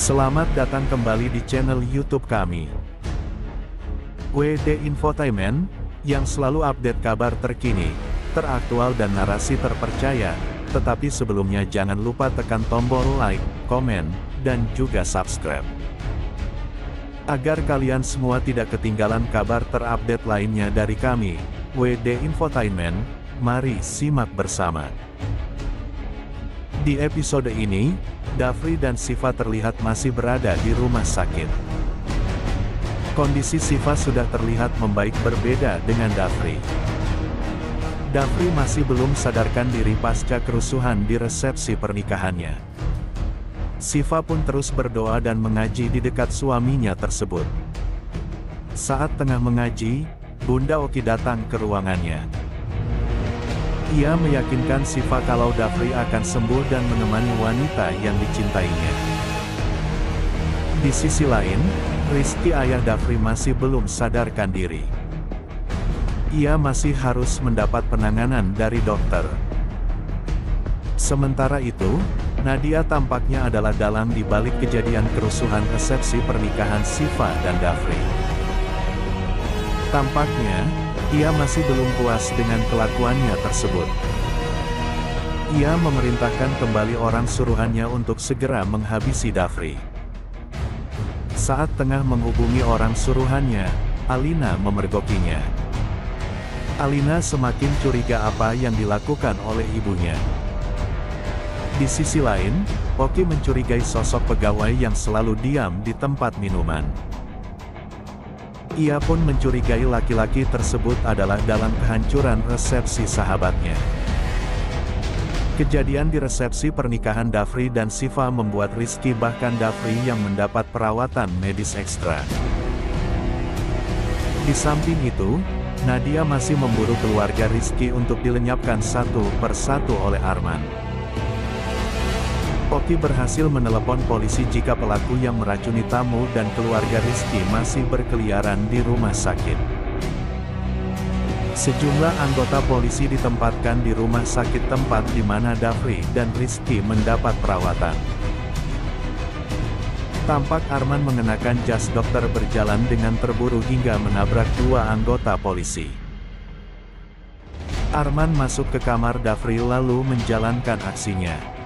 Selamat datang kembali di channel YouTube kami, WD Infotainment, yang selalu update kabar terkini, teraktual dan narasi terpercaya. Tetapi sebelumnya jangan lupa tekan tombol like, komen, dan juga subscribe. Agar kalian semua tidak ketinggalan kabar terupdate lainnya dari kami, WD Infotainment, mari simak bersama. Di episode ini, Dafri dan Siva terlihat masih berada di rumah sakit. Kondisi Siva sudah terlihat membaik berbeda dengan Dafri. Dafri masih belum sadarkan diri pasca kerusuhan di resepsi pernikahannya. Siva pun terus berdoa dan mengaji di dekat suaminya tersebut. Saat tengah mengaji, Bunda Oki datang ke ruangannya. Ia meyakinkan Siva kalau Dafri akan sembuh dan menemani wanita yang dicintainya. Di sisi lain, Rizky ayah Dafri masih belum sadarkan diri. Ia masih harus mendapat penanganan dari dokter. Sementara itu, Nadia tampaknya adalah dalang di balik kejadian kerusuhan resepsi pernikahan Siva dan Dafri. Tampaknya, ia masih belum puas dengan kelakuannya tersebut. Ia memerintahkan kembali orang suruhannya untuk segera menghabisi Dafri. Saat tengah menghubungi orang suruhannya, Alina memergokinya. Alina semakin curiga apa yang dilakukan oleh ibunya. Di sisi lain, Oki mencurigai sosok pegawai yang selalu diam di tempat minuman. Ia pun mencurigai laki-laki tersebut adalah dalang kehancuran resepsi sahabatnya. Kejadian di resepsi pernikahan Dafri dan Siva membuat Rizky bahkan Dafri yang mendapat perawatan medis ekstra. Di samping itu, Nadia masih memburu keluarga Rizky untuk dilenyapkan satu persatu oleh Arman. Oki berhasil menelepon polisi jika pelaku yang meracuni tamu dan keluarga Rizky masih berkeliaran di rumah sakit. Sejumlah anggota polisi ditempatkan di rumah sakit tempat di mana Dafri dan Rizky mendapat perawatan. Tampak Arman mengenakan jas dokter berjalan dengan terburu hingga menabrak dua anggota polisi. Arman masuk ke kamar Dafri lalu menjalankan aksinya.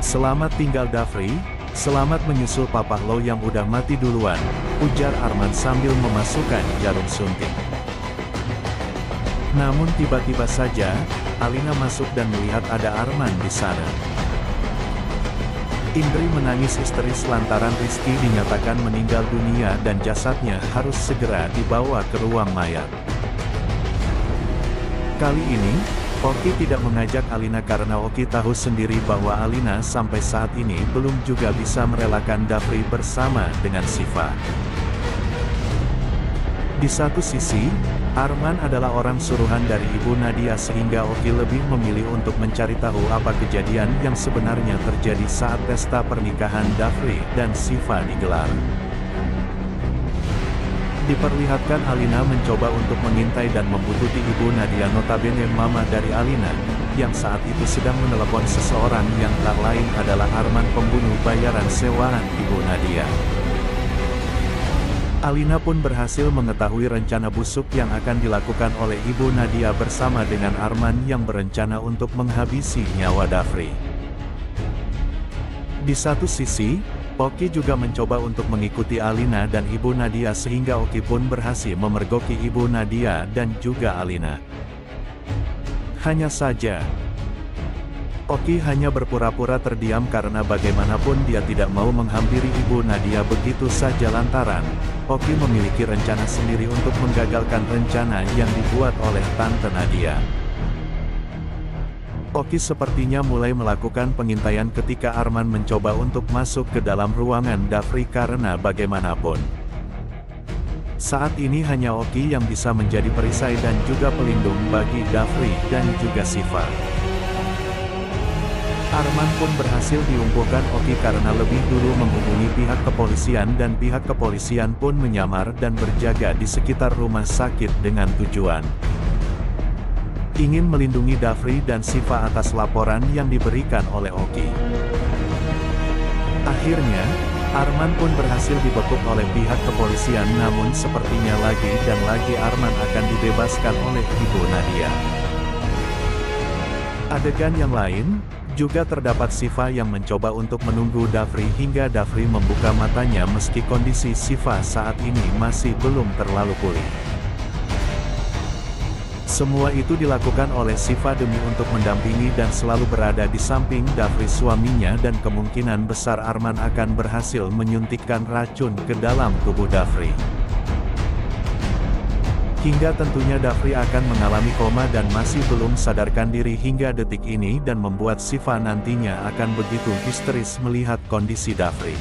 "Selamat tinggal Dafri, selamat menyusul papa lo yang udah mati duluan," ujar Arman sambil memasukkan jarum suntik. Namun tiba-tiba saja, Alina masuk dan melihat ada Arman di sana. Indri menangis histeris lantaran Rizky dinyatakan meninggal dunia dan jasadnya harus segera dibawa ke ruang mayat. Kali ini, Oki tidak mengajak Alina karena Oki tahu sendiri bahwa Alina sampai saat ini belum juga bisa merelakan Dafri bersama dengan Siva. Di satu sisi, Arman adalah orang suruhan dari ibu Nadia sehingga Oki lebih memilih untuk mencari tahu apa kejadian yang sebenarnya terjadi saat pesta pernikahan Dafri dan Siva digelar. Diperlihatkan Alina mencoba untuk mengintai dan membuntuti ibu Nadia, notabene mama dari Alina, yang saat itu sedang menelepon seseorang yang tak lain adalah Arman, pembunuh bayaran sewaan ibu Nadia. Alina pun berhasil mengetahui rencana busuk yang akan dilakukan oleh ibu Nadia bersama dengan Arman yang berencana untuk menghabisi nyawa Dafri. Di satu sisi, Oki juga mencoba untuk mengikuti Alina dan ibu Nadia sehingga Oki pun berhasil memergoki ibu Nadia dan juga Alina. Hanya saja, Oki hanya berpura-pura terdiam karena bagaimanapun dia tidak mau menghampiri ibu Nadia begitu saja lantaran Oki memiliki rencana sendiri untuk menggagalkan rencana yang dibuat oleh Tante Nadia. Oki sepertinya mulai melakukan pengintaian ketika Arman mencoba untuk masuk ke dalam ruangan Dafri karena bagaimanapun saat ini hanya Oki yang bisa menjadi perisai dan juga pelindung bagi Dafri dan juga Siva. Arman pun berhasil dilumpuhkan Oki karena lebih dulu menghubungi pihak kepolisian dan pihak kepolisian pun menyamar dan berjaga di sekitar rumah sakit dengan tujuan ingin melindungi Dafri dan Siva atas laporan yang diberikan oleh Oki. Akhirnya, Arman pun berhasil dibekuk oleh pihak kepolisian, namun sepertinya lagi dan lagi Arman akan dibebaskan oleh Ibu Nadia. Adegan yang lain, juga terdapat Syifa yang mencoba untuk menunggu Dafri hingga Dafri membuka matanya meski kondisi Syifa saat ini masih belum terlalu pulih. Semua itu dilakukan oleh Syifa demi untuk mendampingi dan selalu berada di samping Dafri suaminya, dan kemungkinan besar Arman akan berhasil menyuntikkan racun ke dalam tubuh Dafri. Hingga tentunya Dafri akan mengalami koma dan masih belum sadarkan diri hingga detik ini, dan membuat Syifa nantinya akan begitu histeris melihat kondisi Dafri.